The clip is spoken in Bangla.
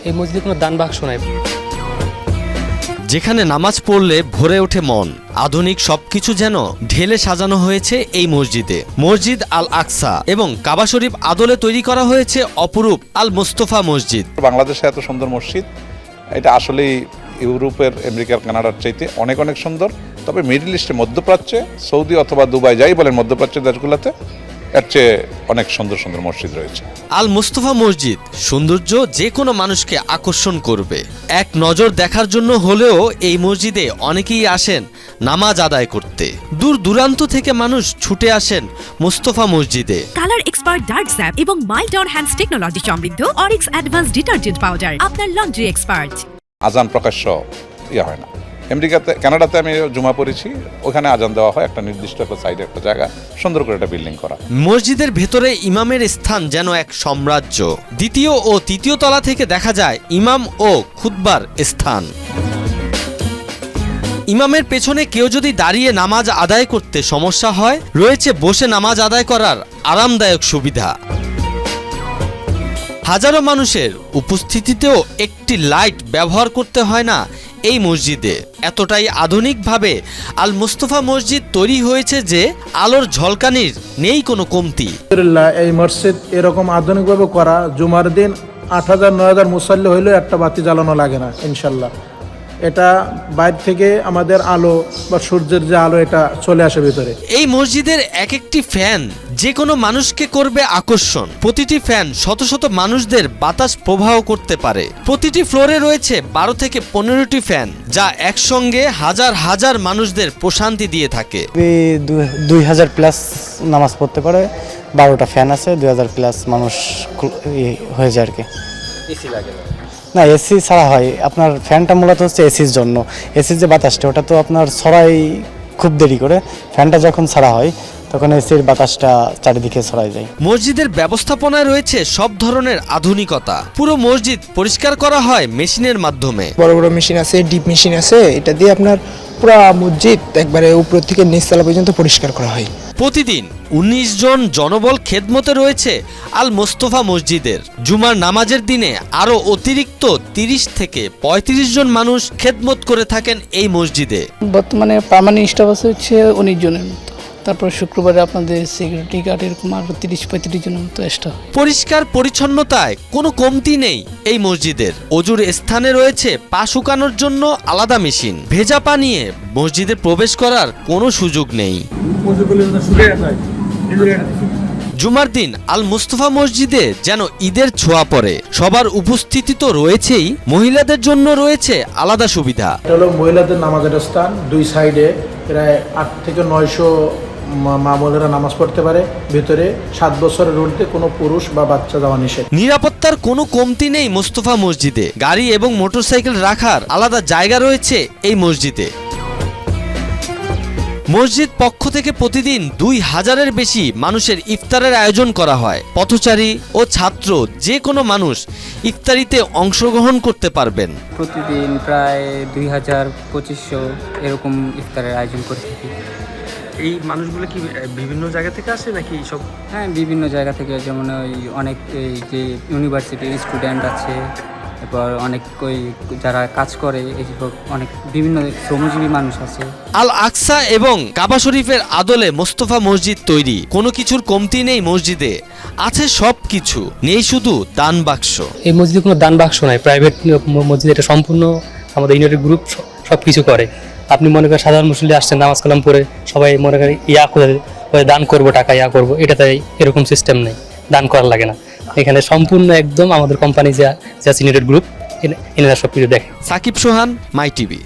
এই মসজিদে কোনো দান বাক্স নাই। যেখানে নামাজ পড়লে ভরে ওঠে মন, আধুনিক সবকিছু যেন ঢেলে সাজানো হয়েছে এই মসজিদে। মসজিদ আল আকসা এবং কাবা শরীফ আদলে তৈরি করা হয়েছে অপরূপ আল মুস্তফা মসজিদ। বাংলাদেশে এত সুন্দর মসজিদ, এটা আসলেই ইউরোপের, আমেরিকার, কানাডার চাইতে অনেক অনেক সুন্দর। তবে মিডল ইস্টে, মধ্যপ্রাচ্যে, সৌদি অথবা দুবাই যাই বলেন, মধ্যপ্রাচ্যের দেশগুলোতে এর চেয়ে অনেক সুন্দর সুন্দর মসজিদ রয়েছে। আল মুস্তফা মসজিদ সৌন্দর্য যে কোনো মানুষকে আকর্ষণ করবে। এক নজর দেখার জন্য হলেও এই মসজিদে অনেকেই আসেন নামাজ আদায় করতে। দূর দূরান্ত থেকে মানুষ ছুটে আসেন মুস্তফা মসজিদে। কালার এক্সপার্ট ডার্ক স্যাপ এবং মাইল্ড অন হ্যান্ডস টেকনোলজি সমৃদ্ধ অরিক্স অ্যাডভান্স ডিটারজেন্ট পাউডার, আপনার লন্ড্রি এক্সপার্ট। আজান প্রকাশ্য হয় না। আমেরিকাতে, কানাডাতে আমি জুমা পড়েছি, ওখানে আজান দেওয়া হয় একটা নির্দিষ্ট একটা সাইডে, একটা জায়গা সুন্দর করে একটা বিল্ডিং করা। মসজিদের ভেতরে ইমামের স্থান যেন এক সাম্রাজ্য। দ্বিতীয় ও তৃতীয় তলা থেকে দেখা যায় ইমাম ও খুতবার স্থান। ইমামের পেছনে কেউ যদি দাঁড়িয়ে নামাজ আদায় করতে সমস্যা হয়, রয়েছে বসে নামাজ আদায় করার আরামদায়ক সুবিধা। হাজারো মানুষের উপস্থিতিতেও একটি লাইট ব্যবহার করতে হয় না এই মসজিদে। এতটাই আধুনিকভাবে আল মুস্তফা মসজিদ তৈরি হয়েছে যে আলোর ঝলকানির নেই কোনো কমতি। এই মসজিদ এরকম আধুনিকভাবে করা, জুমার দিন ৮,০০০-৯,০০০ মুসাল্লি হইলেও একটা বাতি জ্বালানো লাগে না ইনশাল্লাহ। এটা বাইরে থেকে আমাদের আলো বা সূর্যের যে আলো, এটা চলে আসে ভিতরে। এই মসজিদের এক একটি ফ্যান যে কোনো মানুষকে করবে আকর্ষণ। প্রতিটি ফ্যান শত শত মানুষদের বাতাস প্রবাহ করতে পারে। প্রতিটি ফ্লোরে রয়েছে ১২ থেকে ১৫টি ফ্যান, যা একসঙ্গে হাজার হাজার মানুষদের প্রশান্তি দিয়ে থাকে। ২,০০০ প্লাস নামাজ পড়তে পারে, ১২টা ফ্যান আছে, ২,০০০ প্লাস মানুষ হয়ে যায় আর কি। এসি লাগে না, এসি ছাড়া হয়। আপনার ফ্যানটা মূলত হচ্ছে এসির জন্য। এসির যে বাতাসটা, ওটা তো আপনার ছড়াই খুব দেরি করে। ফ্যানটা যখন ছাড়া হয় তখন এসির বাতাসটা চারিদিকে ছড়াই যায়। মসজিদের ব্যবস্থাপনায় রয়েছে সব ধরনের আধুনিকতা। পুরো মসজিদ পরিষ্কার করা হয় মেশিনের মাধ্যমে। বড় বড় মেশিন আছে, ডিপ মেশিন আছে, এটা দিয়ে আপনার পুরো মসজিদ একবারে উপর থেকে নিচতলা পর্যন্ত পরিষ্কার করা হয়। প্রতিদিন ১৯ জন জনবল খেদমতে রয়েছে আল মুস্তফা মসজিদের। জুমার নামাজের দিনে আরও অতিরিক্ত ৩০ থেকে ৩৫ জন মানুষ খেদমত করে থাকেন এই মসজিদে। বর্তমানে পার্মানেন্ট স্টাফ আছে হচ্ছে ১৯ জনের মতো। তারপর শুক্রবারে আপনাদের সিকিউরিটি গার্ড এরকম আরও ৩০-৩৫ জনের মতো স্টাফ। পরিষ্কার পরিচ্ছন্নতায় কোনো কমতি নেই এই মসজিদের। অজুর স্থানে রয়েছে পা শুকানোর জন্য আলাদা মেশিন। ভেজা পা নিয়ে মসজিদে প্রবেশ করার কোনো সুযোগ নেই। জুমার দিন আল মুস্তফা মসজিদে যেন ঈদের ছোঁয়া পড়ে। সবার উপস্থিতি তো রয়েছেই, মহিলাদের জন্য রয়েছে আলাদা সুবিধা। এটা হলো মহিলাদের নামাজের স্থান। দুই সাইডে প্রায় ৮ থেকে ৯০০ মা বোনেরা নামাজ পড়তে পারে। ভেতরে ৭ বছরের ঊর্ধ্বে কোনো পুরুষ বা বাচ্চা যাওয়া নিষেধ। নিরাপত্তার কোনো কমতি নেই মুস্তফা মসজিদে। গাড়ি এবং মোটরসাইকেল রাখার আলাদা জায়গা রয়েছে এই মসজিদে। মসজিদ পক্ষ থেকে প্রতিদিন ২,০০০-এর বেশি মানুষের ইফতারের আয়োজন করা হয়। পথচারী ও ছাত্র যে কোনো মানুষ ইফতারিতে অংশগ্রহণ করতে পারবেন। প্রতিদিন প্রায় ২,০০০-২৫০০ এরকম ইফতারের আয়োজন করে থাকি। এই মানুষগুলো কি বিভিন্ন জায়গা থেকে আসে নাকি সব? হ্যাঁ, বিভিন্ন জায়গা থেকে, যেমন ওই অনেক এই যে ইউনিভার্সিটির স্টুডেন্ট আছে, এরপর অনেক ওই যারা কাজ করে, এইসব অনেক বিভিন্ন শ্রমজীবী মানুষ আছে। আল আকসা এবং কাবা শরীফের আদলে মুস্তফা মসজিদ তৈরি। কোনো কিছুর কমতি নেই মসজিদে, আছে সব কিছু, নেই শুধু দান বাক্স। এই মসজিদে কোনো দান বাক্স নাই, প্রাইভেট মসজিদ। এটা সম্পূর্ণ আমাদের ইউনিটের গ্রুপ সব কিছু করে। আপনি মনে করেন সাধারণ মুসল্লি আসছেন নামাজ কালাম পড়ে, সবাই মনে করেন করে দান করবো, টাকা করবো, এটাতে এরকম সিস্টেম নেই, দান করার লাগে না। এখানে সম্পূর্ণ একদম আমাদের কোম্পানি যা ইউনিটেড গ্রুপ, এনারা সব কিছু দেখে। সাকিব সোহান, মাই টিভি।